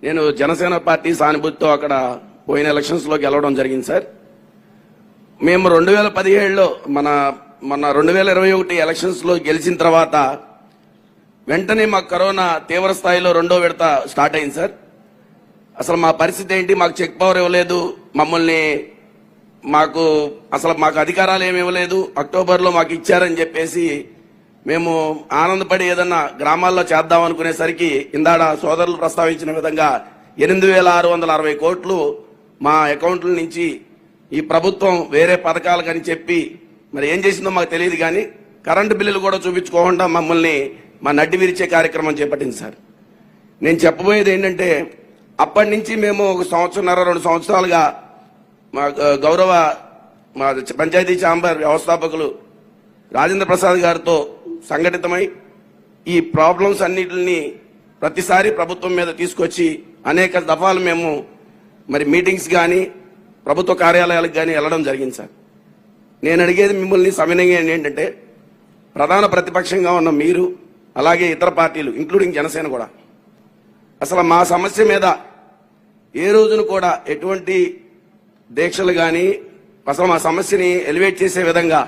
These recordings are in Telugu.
నేను జనసేన పార్టీ సానుభూతితో అక్కడ పోయిన ఎలక్షన్స్ లో గెలవడం జరిగింది సార్. మేము 2017లో మన 2021 ఎలక్షన్స్ లో గెలిచిన తర్వాత వెంటనే మాకు కరోనా తీవ్ర స్థాయిలో రెండో విడత స్టార్ట్ అయింది సార్. అసలు మా పరిస్థితి ఏంటి, మాకు చెక్ పవర్ ఇవ్వలేదు, మాకు అధికారాలు ఏమి ఇవ్వలేదు, అక్టోబర్లో మాకు ఇచ్చారని చెప్పేసి మేము ఆనందపడి ఏదన్నా గ్రామాల్లో చేద్దాం అనుకునేసరికి ఇందాడ సోదరులు ప్రస్తావించిన విధంగా 8,660 కోట్లు మా అకౌంట్ల నుంచి ఈ ప్రభుత్వం వేరే పథకాలకని చెప్పి మరి ఏం చేసిందో మాకు తెలియదు, కానీ కరెంటు బిల్లులు కూడా చూపించుకోకుండా మమ్మల్ని మా నడ్డి విరిచే కార్యక్రమం చేపట్టింది సార్. నేను చెప్పబోయేది ఏంటంటే, అప్పటి నుంచి మేము 1.5-2 సంవత్సరాలుగా మా గౌరవ మా పంచాయతీ ఛాంబర్ వ్యవస్థాపకులు రాజేంద్ర ప్రసాద్ గారితో సంఘటితమై ఈ ప్రాబ్లమ్స్ అన్నిటిని ప్రతిసారి ప్రభుత్వం మీద తీసుకొచ్చి అనేక దఫాలు మేము మరి మీటింగ్స్ కానీ ప్రభుత్వ కార్యాలయాలకు కానీ వెళ్ళడం జరిగింది సార్. నేను అడిగేది మిమ్మల్ని సవినయంగా ఏంటంటే, ప్రధాన ప్రతిపక్షంగా ఉన్న మీరు అలాగే ఇతర పార్టీలు ఇంక్లూడింగ్ జనసేన కూడా అసలు మా సమస్య మీద ఏ రోజును కూడా ఎటువంటి దీక్షలు కానీ అసలు మా సమస్యని ఎలివేట్ చేసే విధంగా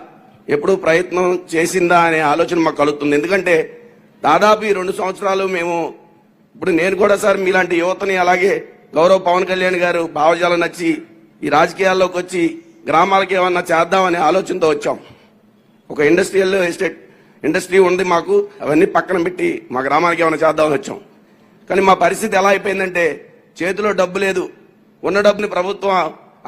ఎప్పుడూ ప్రయత్నం చేసిందా అనే ఆలోచన మాకు కలుగుతుంది. ఎందుకంటే దాదాపు ఈ 2 సంవత్సరాలు మేము ఇప్పుడు నేను కూడా సార్ మీలాంటి యువతని అలాగే గౌరవ పవన్ కళ్యాణ్ గారు భావజాలం నచ్చి ఈ రాజకీయాల్లోకి వచ్చి గ్రామాలకి ఏమన్నా చేద్దామనే ఆలోచనతో వచ్చాం. ఒక ఇండస్ట్రియల్ ఎస్టేట్ ఇండస్ట్రీ ఉంది మాకు, అవన్నీ పక్కన పెట్టి మా గ్రామానికి ఏమైనా చేద్దామని వచ్చాం. కానీ మా పరిస్థితి ఎలా అయిపోయిందంటే, చేతిలో డబ్బు లేదు, ఉన్న డబ్బుని ప్రభుత్వం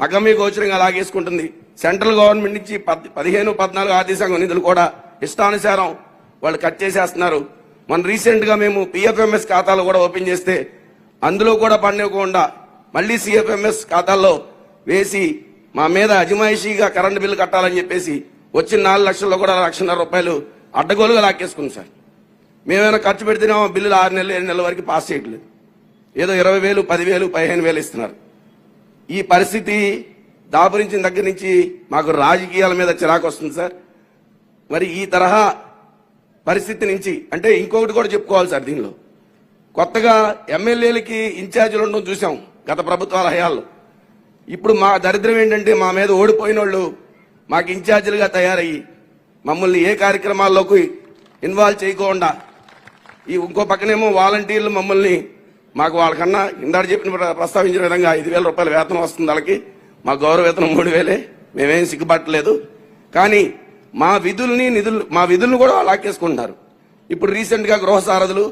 అగమ్య గోచరంగా లాగేసుకుంటుంది. సెంట్రల్ గవర్నమెంట్ నుంచి 15-14 ఆర్థిక సంఘం నిధులు కూడా ఇష్టానుసారం వాళ్ళు కట్ చేసేస్తున్నారు. మన రీసెంట్ గా మేము PFMS ఖాతాలు కూడా ఓపెన్ చేస్తే అందులో కూడా పండివ్వకుండా మళ్ళీ CFMS ఖాతాల్లో వేసి మా మీద అజమాయిషీగా కరెంటు బిల్లు కట్టాలని చెప్పేసి వచ్చిన 4 లక్షల్లో కూడా 1,50,000 రూపాయలు అడ్డగోలుగా లాక్కేసుకుంది సార్. మేమైనా ఖర్చు పెడితేనేమో బిల్లులు 6 నెలలు 7 నెలల వరకు పాస్ చేయట్లేదు, ఏదో 20,000, 10,000, 15,000 ఇస్తున్నారు. ఈ పరిస్థితి దాపురించిన దగ్గర నుంచి మాకు రాజకీయాల మీద చిరాకు వస్తుంది సార్. మరి ఈ తరహా పరిస్థితి నుంచి అంటే ఇంకొకటి కూడా చెప్పుకోవాలి సార్, దీనిలో కొత్తగా ఎమ్మెల్యేలకి ఇన్ఛార్జీలు ఉండడం చూసాం గత ప్రభుత్వాల హయాల్లో. ఇప్పుడు మా దరిద్రం ఏంటంటే, మా మీద ఓడిపోయిన వాళ్ళు మాకు ఇన్ఛార్జీలుగా తయారయ్యి మమ్మల్ని ఏ కార్యక్రమాల్లోకి ఇన్వాల్వ్ చేయకుండా ఇంకో పక్కనేమో వాలంటీర్లు మమ్మల్ని మాకు వాళ్ళకన్నా ఇందాక చెప్పిన ప్రస్తావించిన విధంగా 5,000 రూపాయల వేతనం వస్తుంది వాళ్ళకి, మా గౌరవ వేతనం 3,000. మేమేం సిగ్గుపట్టలేదు, కానీ మా విధులను కూడా లాక్కేసుకుంటున్నారు. ఇప్పుడు రీసెంట్ గా గృహ సారథులు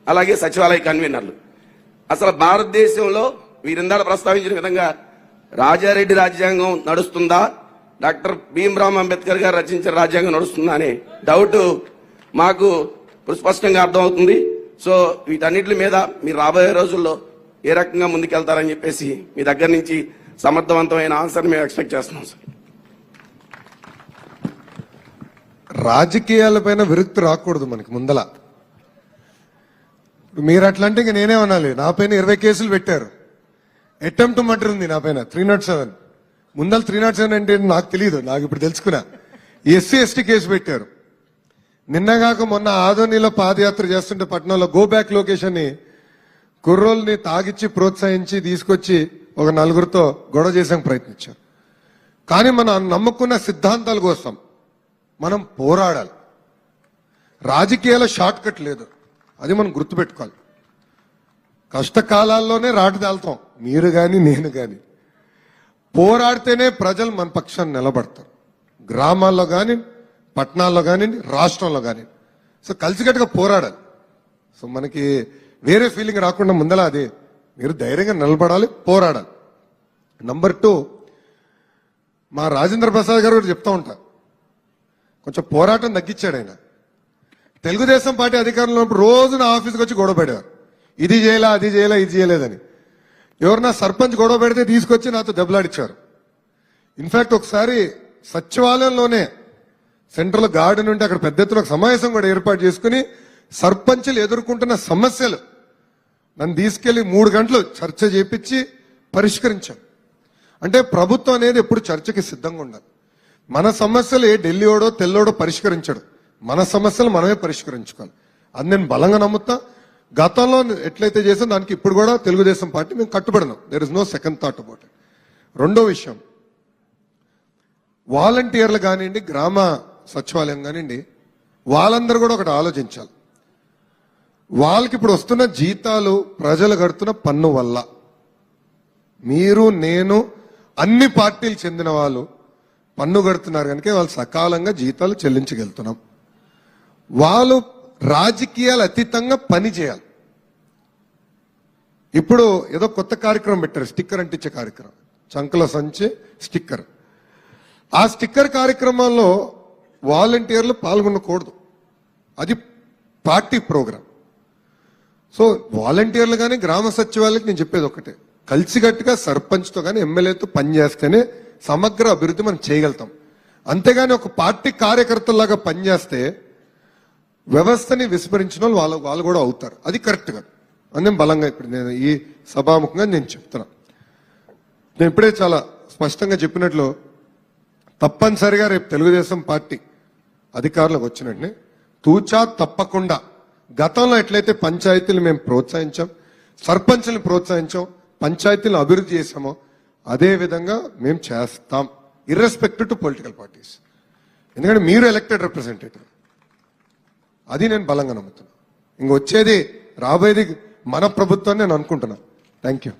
అలాగే సచివాలయ కన్వీనర్లు. అసలు భారతదేశంలో వీరిందాక ప్రస్తావించిన విధంగా రాజారెడ్డి రాజ్యాంగం నడుస్తుందా, డాక్టర్ భీమ్రావ్ అంబేద్కర్ గారు రచించిన రాజ్యాంగం నడుస్తుందా అనే డౌట్ మాకు స్పష్టంగా అర్థమవుతుంది. సో వీటన్నిటి మీద మీరు రాబోయే రోజుల్లో ఏ రకంగా ముందుకెళ్తారని చెప్పేసి మీ దగ్గర నుంచి సమర్థవంతమైన ఆన్సర్ మేము ఎక్స్పెక్ట్ చేస్తున్నాం సార్. రాజకీయాలపైన విరుక్తి రాకూడదు మనకి ముందల. మీరు అట్లా అంటే ఇంక నేనే అనాలి. నా పైన 20 కేసులు పెట్టారు, అటెంప్ట్ మర్డర్ ఉంది నా పైన 307. ముందల 307 అంటే నాకు తెలియదు, నాకు ఇప్పుడు తెలుసుకున్నా. SC/ST కేసు పెట్టారు. నిన్నగాక మొన్న ఆదోనిలో పాదయాత్ర చేస్తుంటే పట్టణంలో గో బ్యాక్ లొకేషన్ ని కుర్రోల్ని తాగిచ్చి ప్రోత్సహించి తీసుకొచ్చి ఒక 4గురితో గొడవ చేసాక ప్రయత్నించారు. కానీ మనం నమ్ముకున్న సిద్ధాంతాల కోసం మనం పోరాడాలి. రాజకీయాల షార్ట్ కట్ లేదు, అది మనం గుర్తుపెట్టుకోవాలి. కష్టకాలాల్లోనే రాటు దాల్తాం, మీరు గాని నేను గాని. పోరాడితేనే ప్రజలు మన పక్షాన్ని నిలబడతారు, గ్రామాల్లో గాని పట్టణాల్లో కానీ రాష్ట్రంలో కానీ. సో కలిసికట్టుగా పోరాడాలి. సో మనకి వేరే ఫీలింగ్ రాకుండా ముందలా అది మీరు ధైర్యంగా నిలబడాలి, పోరాడాలి. నంబర్ 2, మా రాజేంద్ర ప్రసాద్ గారు చెప్తా ఉంటారు, కొంచెం పోరాటం తగ్గించాడు ఆయన. తెలుగుదేశం పార్టీ అధికారంలో ఉన్నప్పుడు రోజు నా ఆఫీస్కి వచ్చి గొడవ పెడేవారు, ఇది చేయాలా అది చేయాలా ఇది చేయలేదని. ఎవరన్నా సర్పంచ్ గొడవ పెడితే తీసుకొచ్చి నాతో దెబ్బలాడిచ్చారు. ఇన్ఫాక్ట్ ఒకసారి సచివాలయంలోనే సెంట్రల్ గార్డెన్ ఉంటే అక్కడ పెద్ద ఎత్తున సమావేశం కూడా ఏర్పాటు చేసుకుని సర్పంచులు ఎదుర్కొంటున్న సమస్యలు నన్ను తీసుకెళ్లి 3 గంటలు చర్చ చేపించి పరిష్కరించాం. అంటే ప్రభుత్వం అనేది ఎప్పుడు చర్చకి సిద్ధంగా ఉండాలి. మన సమస్యలు ఏ ఢిల్లీోడో తెల్లోడో పరిష్కరించడు, మన సమస్యలు మనమే పరిష్కరించుకోవాలి. అది నేను బలంగా నమ్ముతా. గతంలో ఎట్లయితే చేసాం దానికి ఇప్పుడు కూడా తెలుగుదేశం పార్టీ మేము కట్టుబడినాం. There is no second thought about it. రెండో విషయం, వాలంటీర్లు కానివ్వండి, గ్రామ సచివాలయం కానివ్వండి, వాళ్ళందరూ కూడా ఒకటి ఆలోచించాలి. వాళ్ళకి ఇప్పుడు వస్తున్న జీతాలు ప్రజలు కడుతున్న పన్ను వల్ల, మీరు నేను అన్ని పార్టీలు చెందిన వాళ్ళు పన్ను కడుతున్నారు కనుక వాళ్ళు సకాలంగా జీతాలు చెల్లించగలుగుతున్నాం. వాళ్ళు రాజకీయాలు అతీతంగా పని చేయాలి. ఇప్పుడు ఏదో కొత్త కార్యక్రమం పెట్టారు, స్టిక్కర్ అంటించే కార్యక్రమం, చంకల సంచి స్టిక్కర్. ఆ స్టిక్కర్ కార్యక్రమాల్లో వాలంటీర్లు పాల్గొనకూడదు, అది పార్టీ ప్రోగ్రాం. సో వాలంటీర్లు కానీ గ్రామ సచివాలయాలకు నేను చెప్పేది ఒకటే, కలిసికట్టుగా సర్పంచ్తో కానీ ఎమ్మెల్యేతో పనిచేస్తేనే సమగ్ర అభివృద్ధి మనం చేయగలుగుతాం. అంతేగాని ఒక పార్టీ కార్యకర్తలాగా పనిచేస్తే వ్యవస్థని విస్మరించిన వాళ్ళు కూడా అవుతారు. అది కరెక్ట్ గా అని బలంగా ఇప్పుడు నేను ఈ సభాముఖంగా నేను చెప్తున్నా. నేను ఇప్పుడే చాలా స్పష్టంగా చెప్పినట్లు తప్పనిసరిగా రేపు తెలుగుదేశం పార్టీ అధికారంలోకి వచ్చినట్టు తూచా తప్పకుండా గతంలో ఎట్లయితే పంచాయతీలు మేము ప్రోత్సహించాం, సర్పంచ్ని ప్రోత్సహించాం, పంచాయతీలను అభివృద్ధి చేశామో అదే విధంగా మేము చేస్తాం, ఇర్రెస్పెక్టివ్ టు పొలిటికల్ పార్టీస్. ఎందుకంటే మీరు ఎలక్టెడ్ రిప్రజెంటేటివ్, అది నేను బలంగా నమ్ముతున్నా. ఇంకొచ్చేది రాబోయేది మన ప్రభుత్వం నేను అనుకుంటున్నా. Thank you.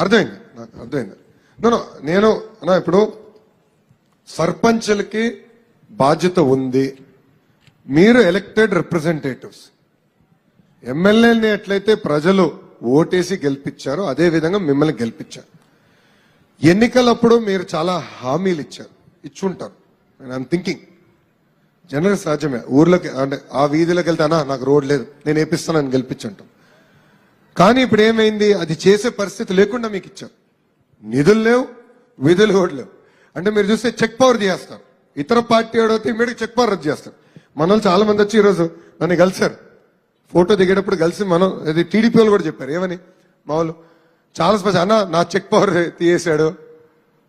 అర్థమైంది, నాకు అర్థమైంది. నేను ఇప్పుడు సర్పంచ్లకి బాధ్యత ఉంది, మీరు ఎలక్టెడ్ రిప్రజెంటేటివ్స్, ఎమ్మెల్యేని ఎట్లయితే ప్రజలు ఓటేసి గెలిపించారో అదే విధంగా మిమ్మల్ని గెలిపించారు. ఎన్నికలప్పుడు మీరు చాలా హామీలు ఇచ్చుంటారు. ఐఎమ్ థింకింగ్ జనరల్ సహజమే, ఊర్లోకి అంటే ఆ వీధిలోకి వెళ్తే అన్నా నాకు రోడ్ లేదు నేను వేపిస్తానని గెలిపించుంటాం. కానీ ఇప్పుడు ఏమైంది, అది చేసే పరిస్థితి లేకుండా మీకు ఇచ్చారు. నిధులు లేవు, విధులు కూడా లేవు. అంటే మీరు చూస్తే చెక్ పవర్ చేస్తారు, ఇతర పార్టీ అడిగితే మీరు చెక్ పవర్ రద్దు చేస్తారు. మన వాళ్ళు చాలా మంది వచ్చి ఈరోజు నన్ను కలిశారు, ఫోటో దిగేటప్పుడు కలిసి మనం అది టీడీపీ వాళ్ళు కూడా చెప్పారు ఏమని, మా వాళ్ళు చాలా స్పష్టం, అన్న నా చెక్ పవర్ తీసేశాడు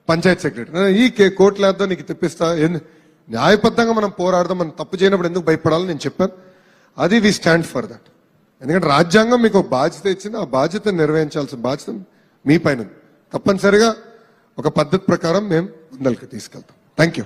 పంచాయత్ సెక్రటరీ, ఈ కోర్టులు వేద్దాం నీకు తెప్పిస్తా, న్యాయబద్ధంగా మనం పోరాడదాం, మనం తప్పు చేయనప్పుడు ఎందుకు భయపడాలని నేను చెప్పాను. అది వి స్టాండ్ ఫర్ దట్. ఎందుకంటే రాజ్యాంగం మీకు బాధ్యత ఇచ్చింది, ఆ బాధ్యత నిర్వహించాల్సిన బాధ్యత మీ పైన ఉంది. తప్పనిసరిగా ఒక పద్ధతి ప్రకారం మేము ముందరికి తీసుకెళ్తాం. Thank you.